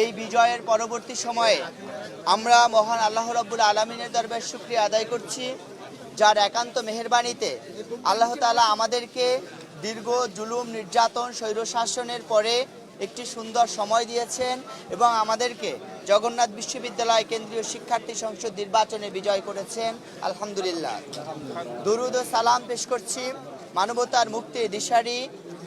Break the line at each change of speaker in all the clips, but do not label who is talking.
এই বিজয়ের পরবর্তী সময়ে আমরা মহান আল্লাহ রাব্বুল আলামিনের দরবারে শুকরিয়া আদায় করছি, যার একান্ত মেহেরবানিতে আল্লাহ তাআলা আমাদেরকে দীর্ঘ জুলুম, নির্যাতন, স্বৈরশাসনের পরে একটি সুন্দর সময় দিয়েছেন এবং আমাদেরকে জগন্নাথ বিশ্ববিদ্যালয় কেন্দ্রীয় শিক্ষার্থী সংসদ নির্বাচনে বিজয় করেছেন। আলহামদুলিল্লাহ। দরুদ ও সালাম পেশ করছি মানবতার মুক্তির দিশারি,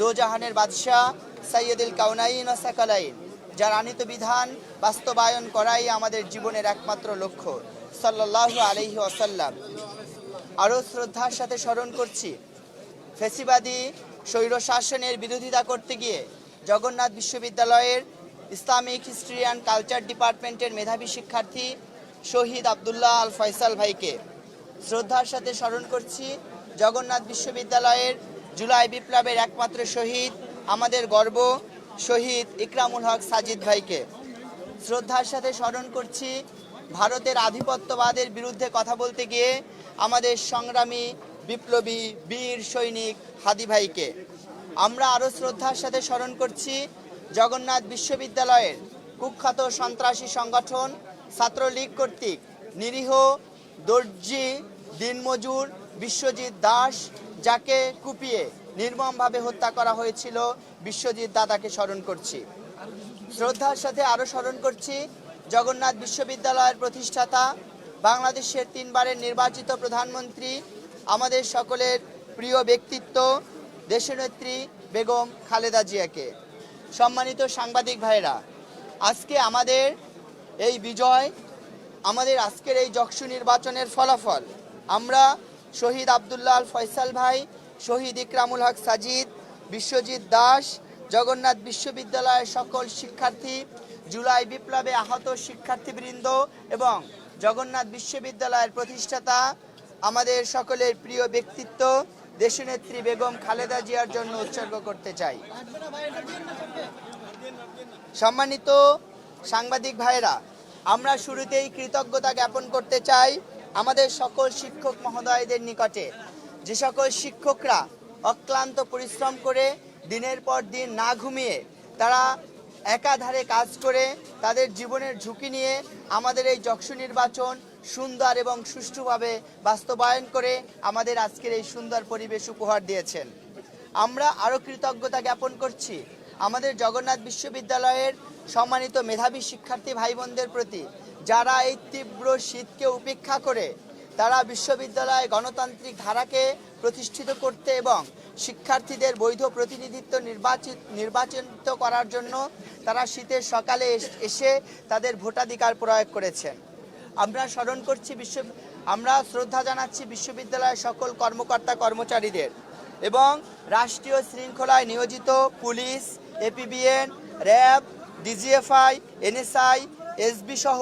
দোজাহানের বাদশাহ সাইয়্যিদুল কাউনাইন ও সাকালাইন, যার আনিত বিধান বাস্তবায়ন করাই আমাদের জীবনের একমাত্র লক্ষ্য, সাল্লাল্লাহু আলাইহি ওয়াসাল্লাম। আরও শ্রদ্ধার সাথে স্মরণ করছি ফ্যাসিবাদী স্বৈরশাসনের বিরোধিতা করতে গিয়ে জগন্নাথ বিশ্ববিদ্যালয়ের ইসলামিক হিস্ট্রি অ্যান্ড কালচার ডিপার্টমেন্টের মেধাবী শিক্ষার্থী শহীদ আবদুল্লাহ আল ফয়সাল ভাইকে। শ্রদ্ধার সাথে স্মরণ করছি জগন্নাথ বিশ্ববিদ্যালয়ের জুলাই বিপ্লবের একমাত্র শহীদ, আমাদের গর্ব, শহীদ ইকরামুল হক সাজিদ ভাইকে। শ্রদ্ধার সাথে স্মরণ করছি ভারতের আধিপত্যবাদের বিরুদ্ধে কথা বলতে গিয়ে আমাদের সংগ্রামী বিপ্লবী বীর সৈনিক হাদি ভাইকে। আমরা আরও শ্রদ্ধার সাথে স্মরণ করছি জগন্নাথ বিশ্ববিদ্যালয়ের কুখ্যাত সন্ত্রাসী সংগঠন ছাত্রলীগ কর্তৃক নিরীহ দর্জি দিনমজুর বিশ্বজিৎ দাস, যাকে কুপিয়ে নির্মমভাবে হত্যা করা হয়েছিল, বিশ্বজিৎ দাদাকে স্মরণ করছি। শ্রদ্ধার সাথে আরও স্মরণ করছি জগন্নাথ বিশ্ববিদ্যালয়ের প্রতিষ্ঠাতা, বাংলাদেশের 3 বারের নির্বাচিত প্রধানমন্ত্রী, আমাদের সকলের প্রিয় ব্যক্তিত্ব দেশনেত্রী বেগম খালেদা জিয়াকে। সম্মানিত সাংবাদিক ভাইরা, আজকে আমাদের এই বিজয়, আমাদের আজকের এই যকসু নির্বাচনের ফলাফল আমরা শহীদ আবদুল্লাহ আল ফয়সাল ভাই, শহীদ ইকরামুল হক সাজিদ, বিশ্বজিৎ দাস, জগন্নাথ বিশ্ববিদ্যালয়ের সকল শিক্ষার্থী, জুলাই বিপ্লবে আহত শিক্ষার্থীবৃন্দ এবং জগন্নাথ বিশ্ববিদ্যালয়ের প্রতিষ্ঠাতা, আমাদের সকলের প্রিয় ব্যক্তিত্ব দেশনেত্রী বেগম খালেদা জিয়ার জন্য উৎসর্গ করতে চাই। সম্মানিত সাংবাদিক ভাইরা, আমরা শুরুতেই কৃতজ্ঞতা জ্ঞাপন করতে চাই আমাদের সকল শিক্ষক মহোদয়দের নিকটে, যে সকল শিক্ষকরা অক্লান্ত পরিশ্রম করে দিনের পর দিন না ঘুমিয়ে তারা একাধারে কাজ করে তাদের জীবনের ঝুঁকি নিয়ে আমাদের এই যকসু নির্বাচন সুন্দর এবং সুষ্ঠুভাবে বাস্তবায়ন করে আমাদের আজকের এই সুন্দর পরিবেশ উপহার দিয়েছেন। আমরা আরও কৃতজ্ঞতা জ্ঞাপন করছি আমাদের জগন্নাথ বিশ্ববিদ্যালয়ের সম্মানিত মেধাবী শিক্ষার্থী ভাই বোনদের প্রতি, যারা এই তীব্র শীতকে উপেক্ষা করে তারা বিশ্ববিদ্যালয়ে গণতান্ত্রিক ধারাকে প্রতিষ্ঠিত করতে এবং শিক্ষার্থীদের বৈধ প্রতিনিধিত্ব নির্বাচিত করার জন্য তারা শীতের সকালে এসে তাদের ভোটাধিকার প্রয়োগ করেছেন। আমরা স্মরণ করছি আমরা শ্রদ্ধা জানাচ্ছি বিশ্ববিদ্যালয়ের সকল কর্মকর্তা কর্মচারীদের এবং রাষ্ট্রীয় শৃঙ্খলায় নিয়োজিত police, APBN, RAB, DGFI, NSI, SB সহ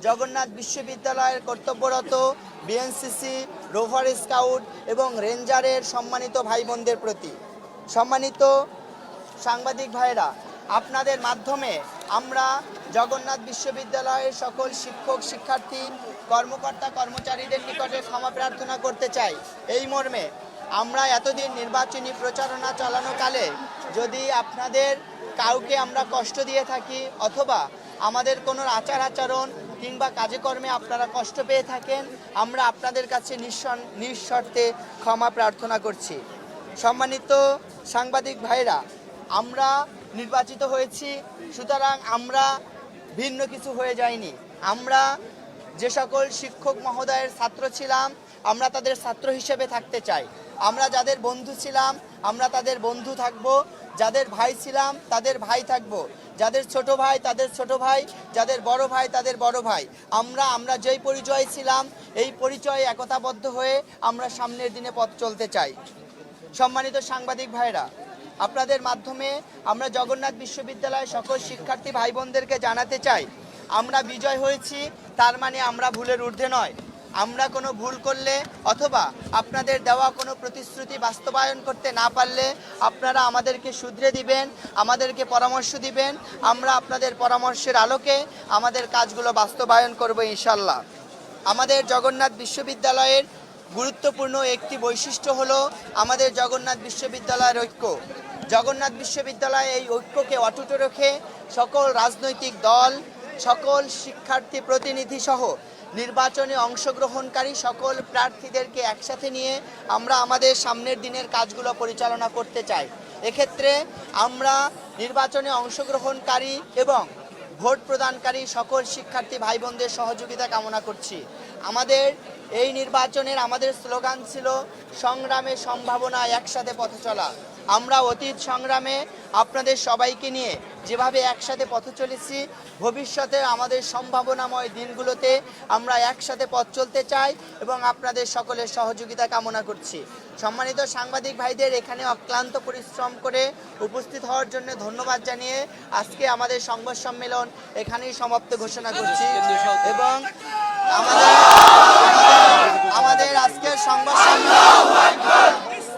জগন্নাথ বিশ্ববিদ্যালয়ের কর্তব্যরত বিএনসিসি, রোভার স্কাউট এবং রেঞ্জারের সম্মানিত ভাই বোনদের প্রতি। সম্মানিত সাংবাদিক ভাইরা, আপনাদের মাধ্যমে আমরা জগন্নাথ বিশ্ববিদ্যালয়ের সকল শিক্ষক, শিক্ষার্থী, কর্মকর্তা কর্মচারীদের নিকটে ক্ষমা প্রার্থনা করতে চাই এই মর্মে, আমরা এতদিন নির্বাচনী প্রচারণা চালানোকালে যদি আপনাদের কাউকে আমরা কষ্ট দিয়ে থাকি অথবা আমাদের কোনো আচার আচরণ কিংবা কাজে কর্মে আপনারা কষ্ট পেয়ে থাকেন, আমরা আপনাদের কাছে নিঃশর্তে ক্ষমা প্রার্থনা করছি। সম্মানিত সাংবাদিক ভাইরা, আমরা নির্বাচিত হয়েছি, সুতরাং আমরা ভিন্ন কিছু হয়ে যাইনি। আমরা যে সকল শিক্ষক মহোদয়ের ছাত্র ছিলাম আমরা তাদের ছাত্র হিসেবে থাকতে চাই। আমরা যাদের বন্ধু ছিলাম আমরা তাদের বন্ধু থাকব, যাদের ভাই ছিলাম তাদের ভাই থাকব, যাদের ছোট ভাই তাদের ছোট ভাই, যাদের বড় ভাই তাদের বড় ভাই। আমরা যেই পরিচয় ছিলাম এই পরিচয়ে একতাবদ্ধ হয়ে আমরা সামনের দিনে পথ চলতে চাই। সম্মানিত সাংবাদিক ভাইরা, আপনাদের মাধ্যমে আমরা জগন্নাথ বিশ্ববিদ্যালয়ের সকল শিক্ষার্থী ভাই বোনদেরকে জানাতে চাই, আমরা বিজয় হয়েছি তার মানে আমরা ভুলের ঊর্ধ্বে নয়। আমরা কোনো ভুল করলে অথবা আপনাদের দেওয়া কোনো প্রতিশ্রুতি বাস্তবায়ন করতে না পারলে আপনারা আমাদেরকে শুধরে দিবেন, আমাদেরকে পরামর্শ দিবেন, আমরা আপনাদের পরামর্শের আলোকে আমাদের কাজগুলো বাস্তবায়ন করব ইনশাল্লাহ। আমাদের জগন্নাথ বিশ্ববিদ্যালয়ের গুরুত্বপূর্ণ একটি বৈশিষ্ট্য হলো আমাদের জগন্নাথ বিশ্ববিদ্যালয়ের ঐক্য। জগন্নাথ বিশ্ববিদ্যালয় এই ঐক্যকে অটুট রেখে সকল রাজনৈতিক দল, সকল শিক্ষার্থী প্রতিনিধি সহ নির্বাচনে অংশগ্রহণকারী সকল প্রার্থীদেরকে একসাথে নিয়ে আমরা আমাদের সামনের দিনের কাজগুলো পরিচালনা করতে চাই। এক্ষেত্রে আমরা নির্বাচনে অংশগ্রহণকারী এবং ভোট প্রদানকারী সকল শিক্ষার্থী ভাই বোনদের সহযোগিতা কামনা করছি। আমাদের এই নির্বাচনের আমাদের স্লোগান ছিল সংগ্রামে সম্ভাবনা, একসাথে পথ চলা। আমরা অতীত সংগ্রামে আপনাদের সবাইকে নিয়ে যেভাবে একসাথে পথ চলেছি, ভবিষ্যতে আমাদের সম্ভাবনাময় দিনগুলোতে আমরা একসাথে পথ চলতে চাই এবং আপনাদের সকলের সহযোগিতা কামনা করছি। সম্মানিত সাংবাদিক ভাইদের এখানে অক্লান্ত পরিশ্রম করে উপস্থিত হওয়ার জন্য ধন্যবাদ জানিয়ে আজকে আমাদের সংবাদ সম্মেলন এখানেই সমাপ্ত ঘোষণা করছি এবং আমাদের আজকের সংবাদ সম্মেলন